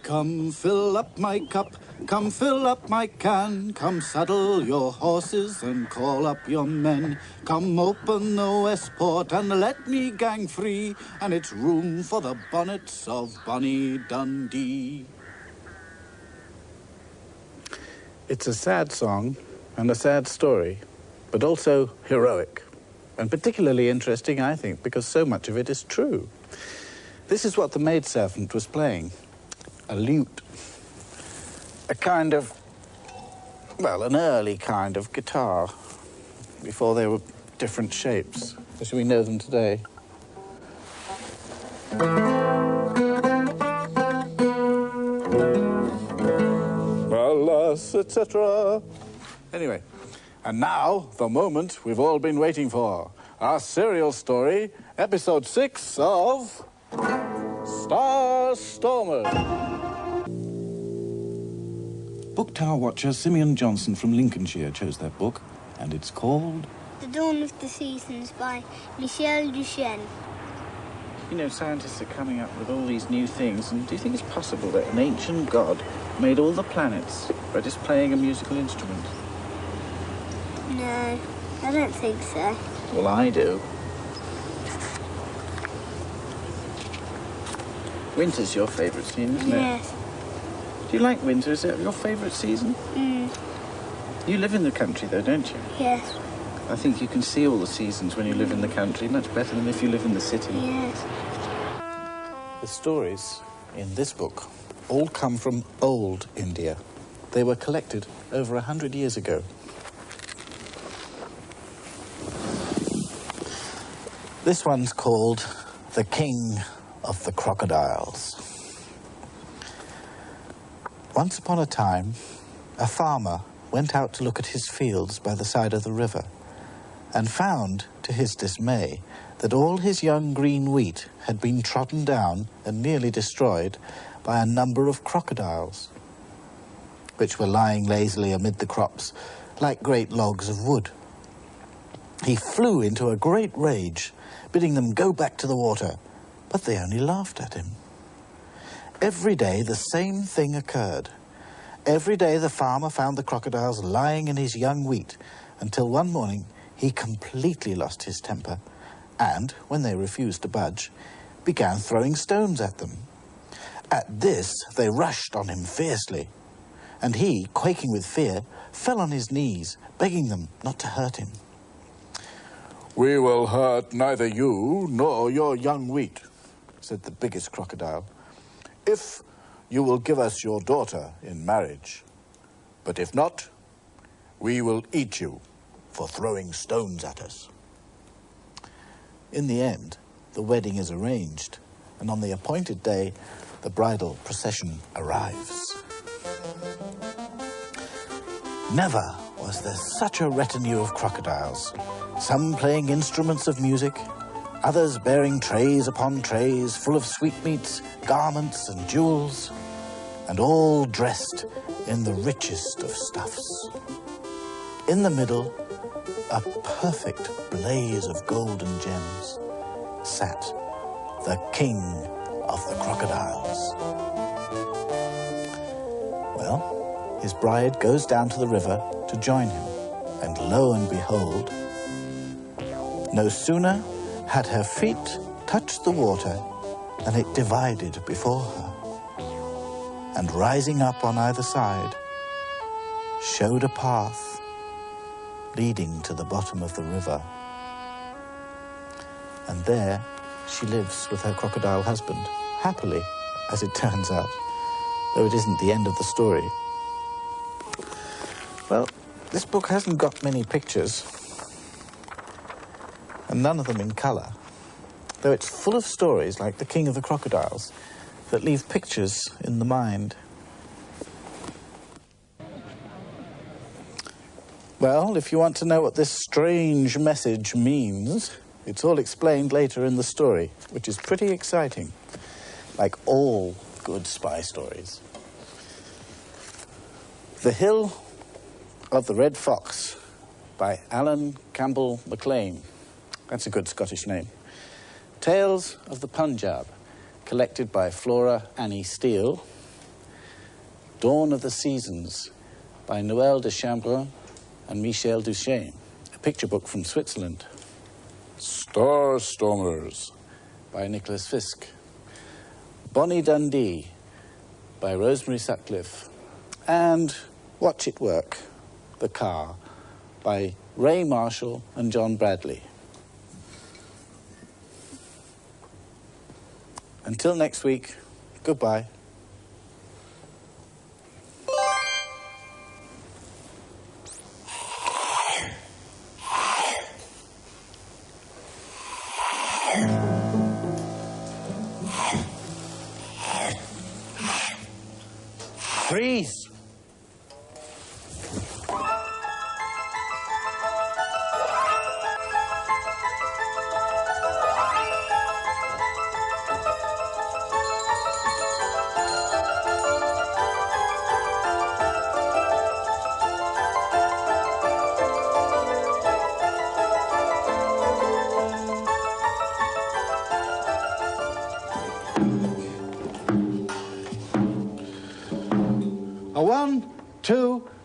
Come fill up my cup, come fill up my can, come saddle your horses and call up your men. Come open the west port and let me gang free, and it's room for the bonnets of bonny Dundee. It's a sad song and a sad story, but also heroic, and particularly interesting, I think, because so much of it is true. This is what the maidservant was playing. A lute. A kind of, well, an early kind of guitar, before they were different shapes, as we know them today. Alas, etc. Anyway, and now, the moment we've all been waiting for. Our serial story, episode 6 of Star Stormers. Book Tower watcher Simeon Johnson from Lincolnshire chose that book, and it's called The Dawn of the Seasons by Michel Duchesne. You know, scientists are coming up with all these new things, and do you think it's possible that an ancient god made all the planets by just playing a musical instrument? No, I don't think so. Well, I do. Winter's your favourite season, isn't it? Yes. Do you like winter? Is it your favourite season? You live in the country, though, don't you? Yes. I think you can see all the seasons when you live in the country, much better than if you live in the city. Yes. The stories in this book all come from old India. They were collected over 100 years ago. This one's called The King of the Crocodiles. Once upon a time, a farmer went out to look at his fields by the side of the river and found, to his dismay, that all his young green wheat had been trodden down and nearly destroyed by a number of crocodiles, which were lying lazily amid the crops like great logs of wood. He flew into a great rage, bidding them go back to the water, but they only laughed at him. Every day the same thing occurred. Every day the farmer found the crocodiles lying in his young wheat, until one morning he completely lost his temper and, when they refused to budge, began throwing stones at them. At this they rushed on him fiercely, and he, quaking with fear, fell on his knees, begging them not to hurt him. "We will hurt neither you nor your young wheat," said the biggest crocodile, "if you will give us your daughter in marriage. But if not, we will eat you for throwing stones at us." In the end, the wedding is arranged, and on the appointed day, the bridal procession arrives. Never was there such a retinue of crocodiles, some playing instruments of music, others bearing trays upon trays full of sweetmeats, garments and jewels, and all dressed in the richest of stuffs. In the middle, a perfect blaze of gold and gems, sat the King of the Crocodiles. Well, his bride goes down to the river to join him, and lo and behold, no sooner had her feet touched the water than it divided before her, and rising up on either side, showed a path leading to the bottom of the river. And there she lives with her crocodile husband, happily, as it turns out, though it isn't the end of the story. Well, this book hasn't got many pictures, and none of them in colour, though it's full of stories like The King of the Crocodiles that leave pictures in the mind. Well, if you want to know what this strange message means, it's all explained later in the story, which is pretty exciting, like all good spy stories. The Hill of the Red Fox by Alun Campbell MacLean. That's a good Scottish name. Tales of the Punjab, collected by Flora Annie Steele. Dawn of the Seasons by Noël de Chambrun and Michel Duchesne, a picture book from Switzerland. Star Stormers by Nicholas Fisk. Bonnie Dundee by Rosemary Sutcliffe. And Watch It Work, The Car, by Ray Marshall and John Bradley. Until next week, goodbye. Freeze!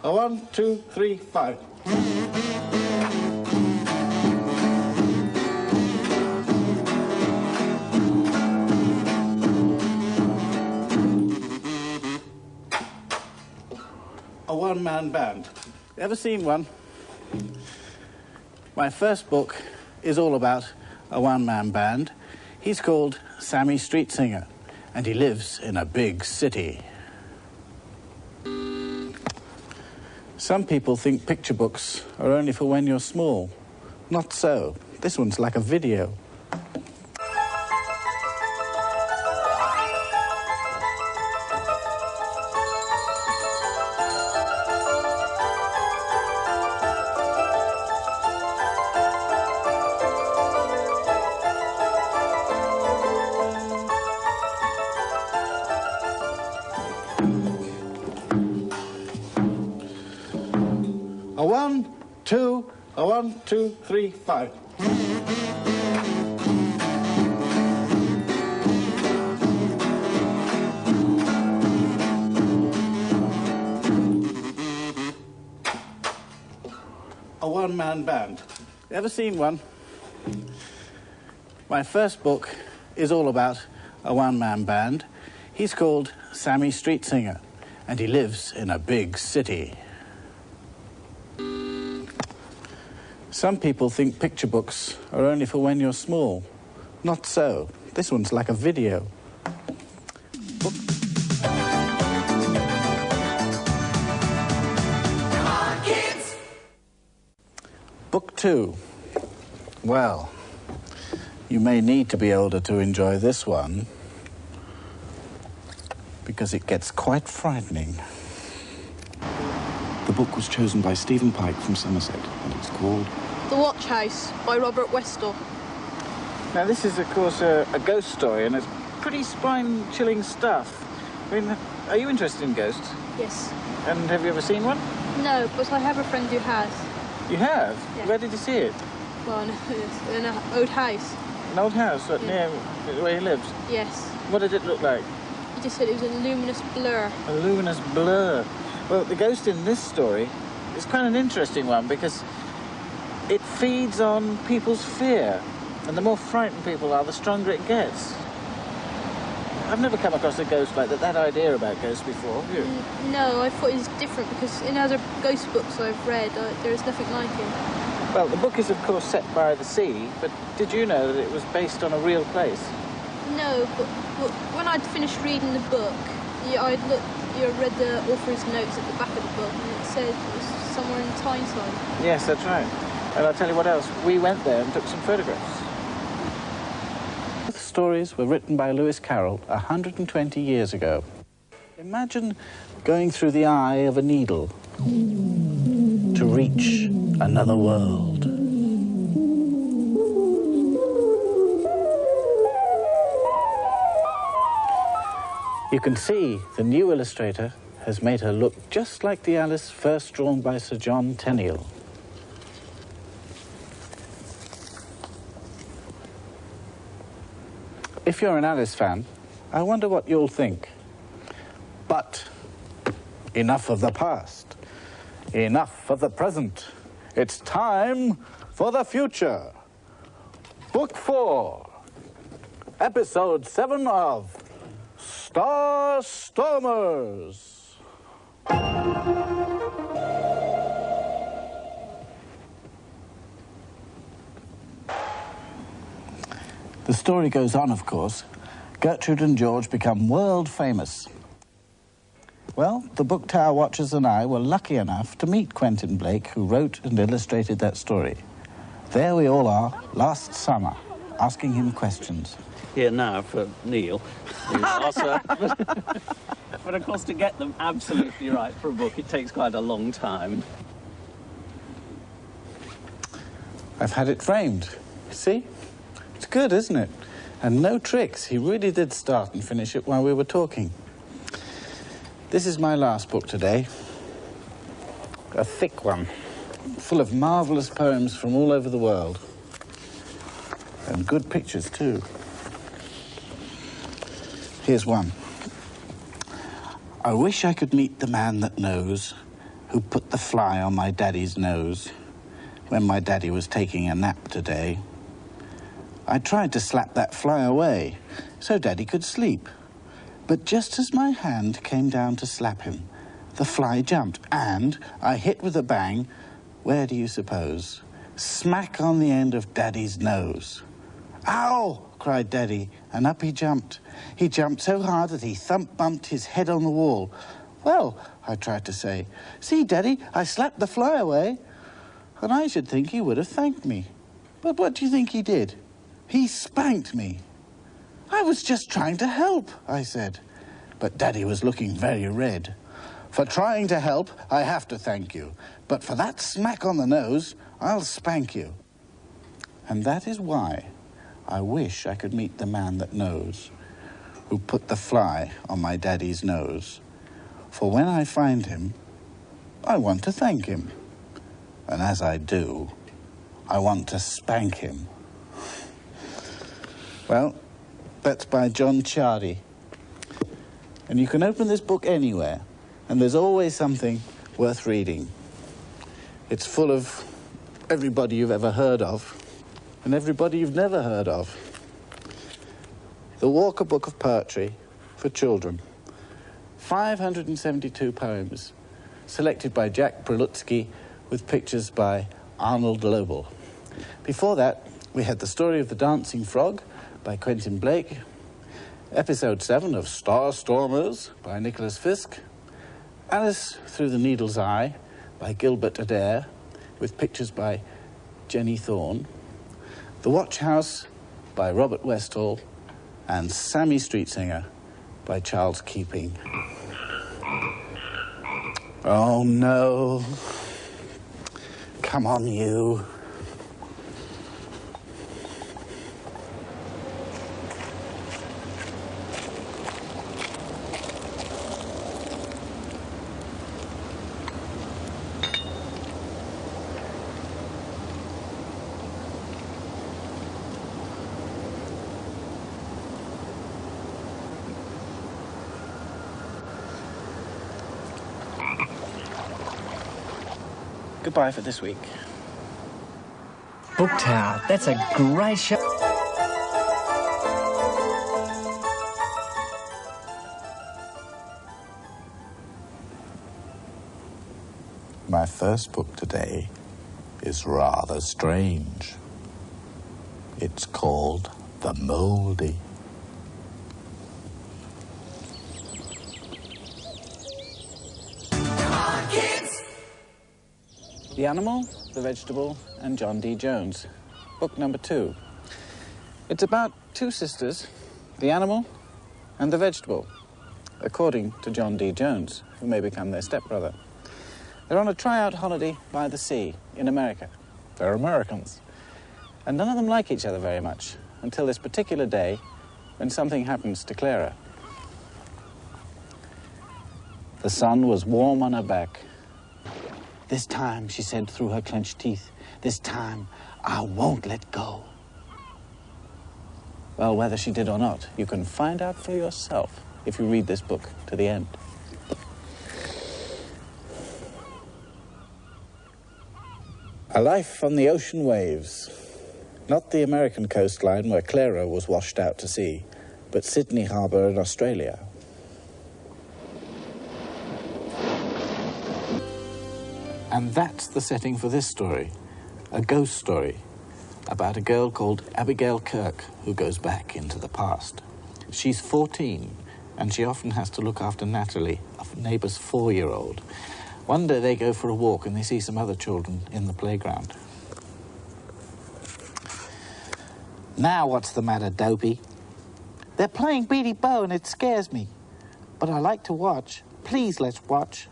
A 1, 2, 3, 5. A one-man band. Ever seen one? My first book is all about a one-man band. He's called Sammy Street Singer, and he lives in a big city. Some people think picture books are only for when you're small. Not so. This one's like a video. A 1, 2, 3, 5. A one-man band. Ever seen one? My first book is all about a one-man band. He's called Sammy Street Singer, and he lives in a big city. Some people think picture books are only for when you're small. Not so. This one's like a video. Book. Come on, kids! Book 2. Well, you may need to be older to enjoy this one, because it gets quite frightening. The book was chosen by Stephen Pike from Somerset, and it's called The Watch House by Robert Westall. Now, this is, of course, a ghost story, and it's pretty spine-chilling stuff. I mean, are you interested in ghosts? Yes. And have you ever seen one? No, but I have a friend who has. You have? Yeah. Where did you see it? Well, in an old house. An old house near where he lives? Yes. What did it look like? He just said it was a luminous blur. A luminous blur. Well, the ghost in this story is quite an interesting one because it feeds on people's fear. And the more frightened people are, the stronger it gets. I've never come across a ghost like that. That idea about ghosts before, have you? No, I thought it was different because in other ghost books I've read, there is nothing like it. Well, the book is, of course, set by the sea, but did you know that it was based on a real place? No, but when I'd finished reading the book, I read the author's notes at the back of the book, and it said it was somewhere in Tyneside. Yes, that's right. And I'll tell you what else. We went there and took some photographs. Both stories were written by Lewis Carroll 120 years ago. Imagine going through the eye of a needle to reach another world. You can see the new illustrator has made her look just like the Alice first drawn by Sir John Tenniel. If you're an Alice fan, I wonder what you'll think. But Enough of the past. Enough of the present. It's time for the future. Book 4, Episode 7 of Star Stormers. The story goes on, of course. Gertrude and George become world famous. Well, the Book Tower Watchers and I were lucky enough to meet Quentin Blake, who wrote and illustrated that story. There we all are, last summer, asking him questions. Here now for Neil. But of course, to get them absolutely right for a book, it takes quite a long time. I've had it framed. See? It's good, isn't it? And no tricks. He really did start and finish it while we were talking. This is my last book today. A thick one, full of marvellous poems from all over the world. And good pictures, too. Here's one. I wish I could meet the man that knows who put the fly on my daddy's nose when my daddy was taking a nap today. I tried to slap that fly away so daddy could sleep. But just as my hand came down to slap him, the fly jumped, and I hit with a bang. Where do you suppose? Smack on the end of Daddy's nose. Ow! Cried Daddy, and up he jumped. He jumped so hard that he bumped his head on the wall. Well, I tried to say, see, Daddy, I slapped the fly away. And I should think he would have thanked me. But what do you think he did? He spanked me. I was just trying to help, I said. But Daddy was looking very red. For trying to help, I have to thank you. But for that smack on the nose, I'll spank you. And that is why I wish I could meet the man that knows who put the fly on my daddy's nose. For when I find him, I want to thank him. And as I do, I want to spank him. Well, that's by John Chardy. And you can open this book anywhere, and there's always something worth reading. It's full of everybody you've ever heard of, and everybody you've never heard of. The Walker Book of Poetry for Children. 572 poems, selected by Jack Prelutsky, with pictures by Arnold Lobel. Before that, we had The Story of the Dancing Frog by Quentin Blake, Episode 7 of Star Stormers by Nicholas Fisk, Alice Through the Needle's Eye by Gilbert Adair, with pictures by Jenny Thorne, The Watch House by Robert Westall, and Sammy Street Singer by Charles Keeping. Oh, no. Come on, you. Goodbye for this week. Book Tower, that's a great show. My first book today is rather strange. It's called The Mouldy. The Animal, the Vegetable, and John D. Jones. Book number 2. It's about two sisters, the animal and the vegetable, according to John D. Jones, who may become their stepbrother. They're on a tryout holiday by the sea in America. They're Americans. And none of them like each other very much until this particular day when something happens to Clara. The sun was warm on her back. This time, she said through her clenched teeth, this time, I won't let go. Well, whether she did or not, you can find out for yourself if you read this book to the end. A life on the ocean waves. Not the American coastline where Clara was washed out to sea, but Sydney Harbour in Australia. And that's the setting for this story, a ghost story about a girl called Abigail Kirk who goes back into the past. She's 14 and she often has to look after Natalie, a neighbour's 4-year-old. One day they go for a walk and they see some other children in the playground. Now what's the matter, Dopey? They're playing Beady Bow and it scares me. But I like to watch. Please, let's watch.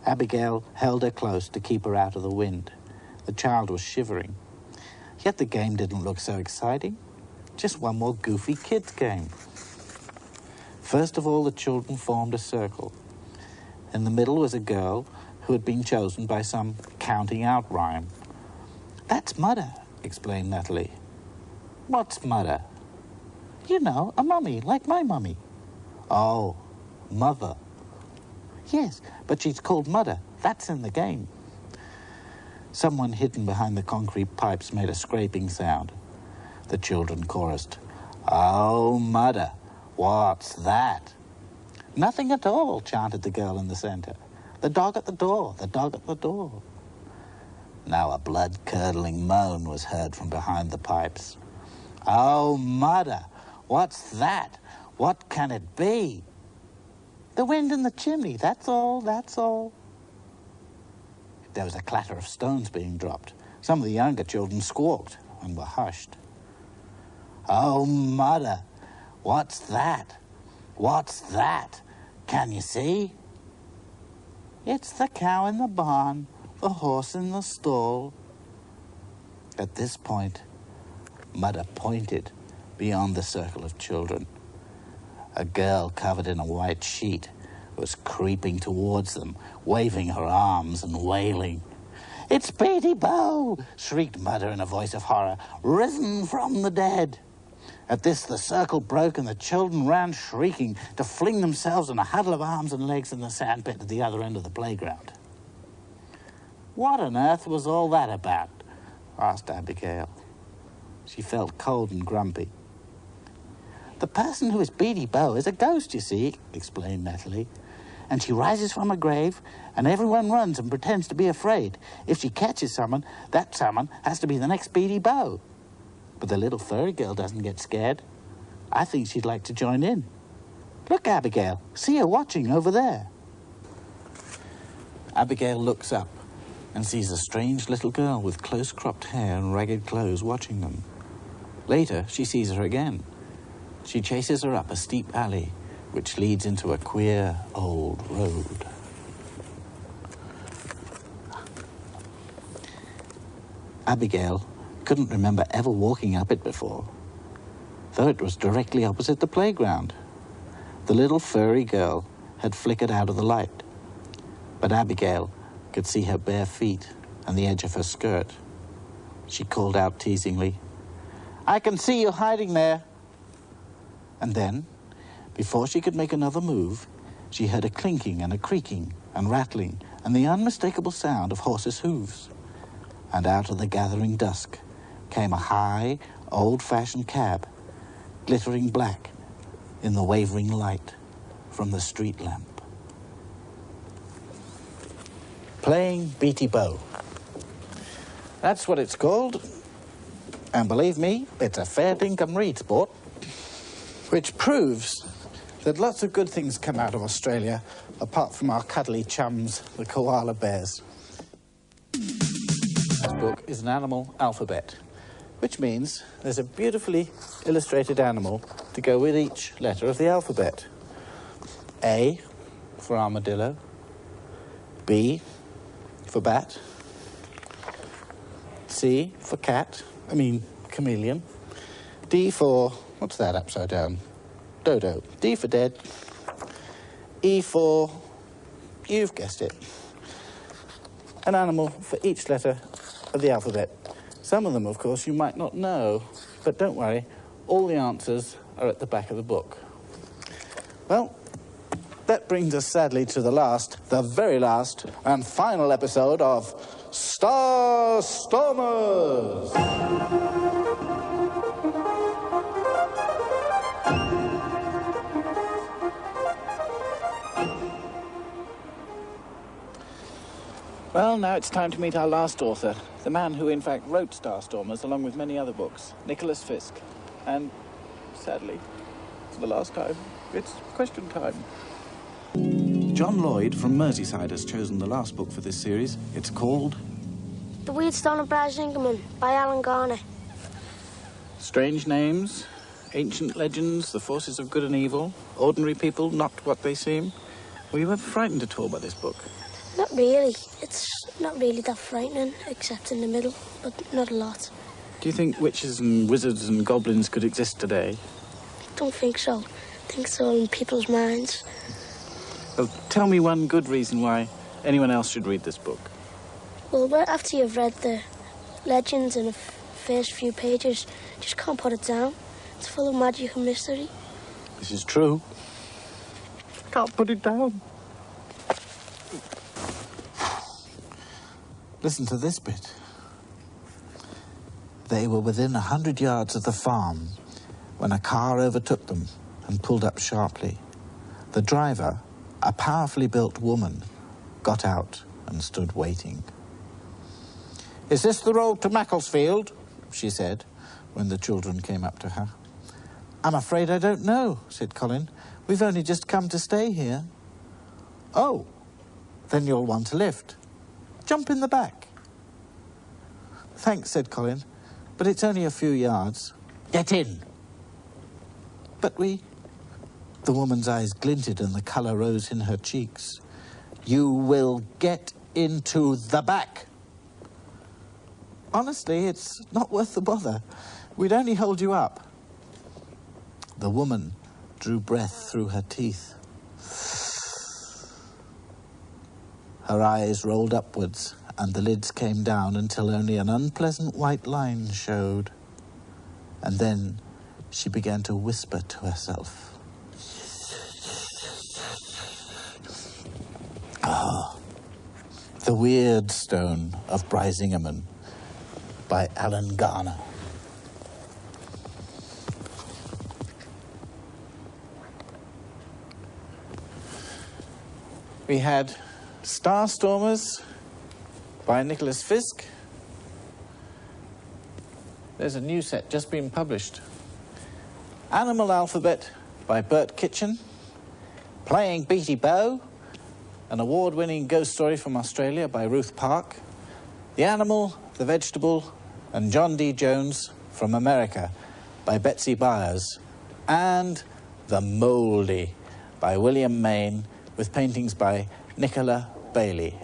Abigail held her close to keep her out of the wind. The child was shivering. Yet the game didn't look so exciting. Just one more goofy kids' game. First of all, the children formed a circle. In the middle was a girl who had been chosen by some counting out rhyme. That's Mother, explained Natalie. What's Mother? You know, a mummy, like my mummy. Oh, Mother. Yes, but she's called Mother. That's in the game. Someone hidden behind the concrete pipes made a scraping sound. The children chorused, Oh, Mother, what's that? Nothing at all, chanted the girl in the centre. The dog at the door, the dog at the door. Now a blood-curdling moan was heard from behind the pipes. Oh, Mother, what's that? What can it be? The wind in the chimney, that's all, that's all. There was a clatter of stones being dropped. Some of the younger children squawked and were hushed. Oh, Mother, what's that? What's that? Can you see? It's the cow in the barn, the horse in the stall. At this point, Mother pointed beyond the circle of children. A girl covered in a white sheet was creeping towards them, waving her arms and wailing. It's Beady Bow, shrieked Mother in a voice of horror, risen from the dead. At this, the circle broke and the children ran shrieking to fling themselves in a huddle of arms and legs in the sandpit at the other end of the playground. What on earth was all that about? Asked Abigail. She felt cold and grumpy. The person who is Beady Bow is a ghost, you see, explained Natalie. And she rises from her grave, and everyone runs and pretends to be afraid. If she catches someone, that someone has to be the next Beady Bow. But the little furry girl doesn't get scared. I think she'd like to join in. Look, Abigail, see her watching over there. Abigail looks up and sees a strange little girl with close-cropped hair and ragged clothes watching them. Later, she sees her again. She chases her up a steep alley, which leads into a queer old road. Abigail couldn't remember ever walking up it before, though it was directly opposite the playground. The little furry girl had flickered out of the light, but Abigail could see her bare feet and the edge of her skirt. She called out teasingly, I can see you hiding there. And then, before she could make another move, she heard a clinking and a creaking and rattling and the unmistakable sound of horses' hooves. And out of the gathering dusk came a high, old-fashioned cab, glittering black in the wavering light from the street lamp. Playing Beady Bow. That's what it's called. And believe me, it's a fair dinkum read sport. Which proves that lots of good things come out of Australia, apart from our cuddly chums, the koala bears. This book is an animal alphabet, which means there's a beautifully illustrated animal to go with each letter of the alphabet. A for armadillo, B for bat, C for chameleon, D for, what's that upside down? Dodo. D for dead. E for, you've guessed it, an animal for each letter of the alphabet. Some of them, of course, you might not know, but don't worry, all the answers are at the back of the book. Well, that brings us sadly to the very last, and final episode of Star Stormers. Well, now it's time to meet our last author, the man who in fact wrote Star Stormers along with many other books, Nicholas Fisk. And, sadly, for the last time, it's question time. John Lloyd from Merseyside has chosen the last book for this series. It's called The Weird Stone of Bresslaw by Alun. Strange names, ancient legends, the forces of good and evil, ordinary people, not what they seem. Were you ever frightened at all by this book? Not really. It's not really that frightening, except in the middle, but not a lot. Do you think witches and wizards and goblins could exist today? Don't think so. I think it's all in people's minds. Well, tell me one good reason why anyone else should read this book. Well, after you've read the legends in the first few pages, you just can't put it down. It's full of magic and mystery. This is true. I can't put it down. Listen to this bit. They were within 100 yards of the farm when a car overtook them and pulled up sharply. The driver, a powerfully built woman, got out and stood waiting. "Is this the road to Macclesfield?" she said, when the children came up to her. "I'm afraid I don't know," said Colin. "We've only just come to stay here." "Oh, then you'll want a lift. Jump in the back." "Thanks," said Colin, "but it's only a few yards." "Get in." "But we..." The woman's eyes glinted and the colour rose in her cheeks. "You will get into the back." "Honestly, it's not worth the bother. We'd only hold you up." The woman drew breath through her teeth. Her eyes rolled upwards and the lids came down until only an unpleasant white line showed. And then she began to whisper to herself. The Weird Stone of Bresslaw by Alun. We had Star Stormers by Nicholas Fisk. There's a new set just been published. Animal Alphabet by Bert Kitchen. Playing Beatty Bow, an award-winning ghost story from Australia by Ruth Park. The Animal, the Vegetable, and John D. Jones from America by Betsy Byers. And The Mouldy by William Mayne, with paintings by Nicola Bailey.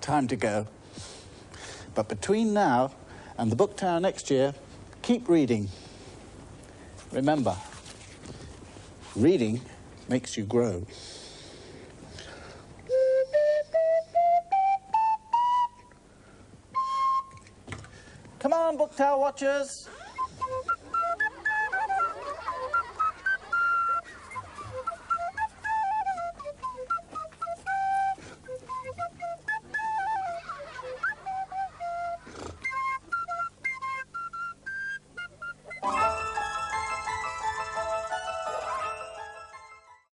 Time to go. But between now and the book tour next year, keep reading. Remember, reading makes you grow. Come on, book tour watchers.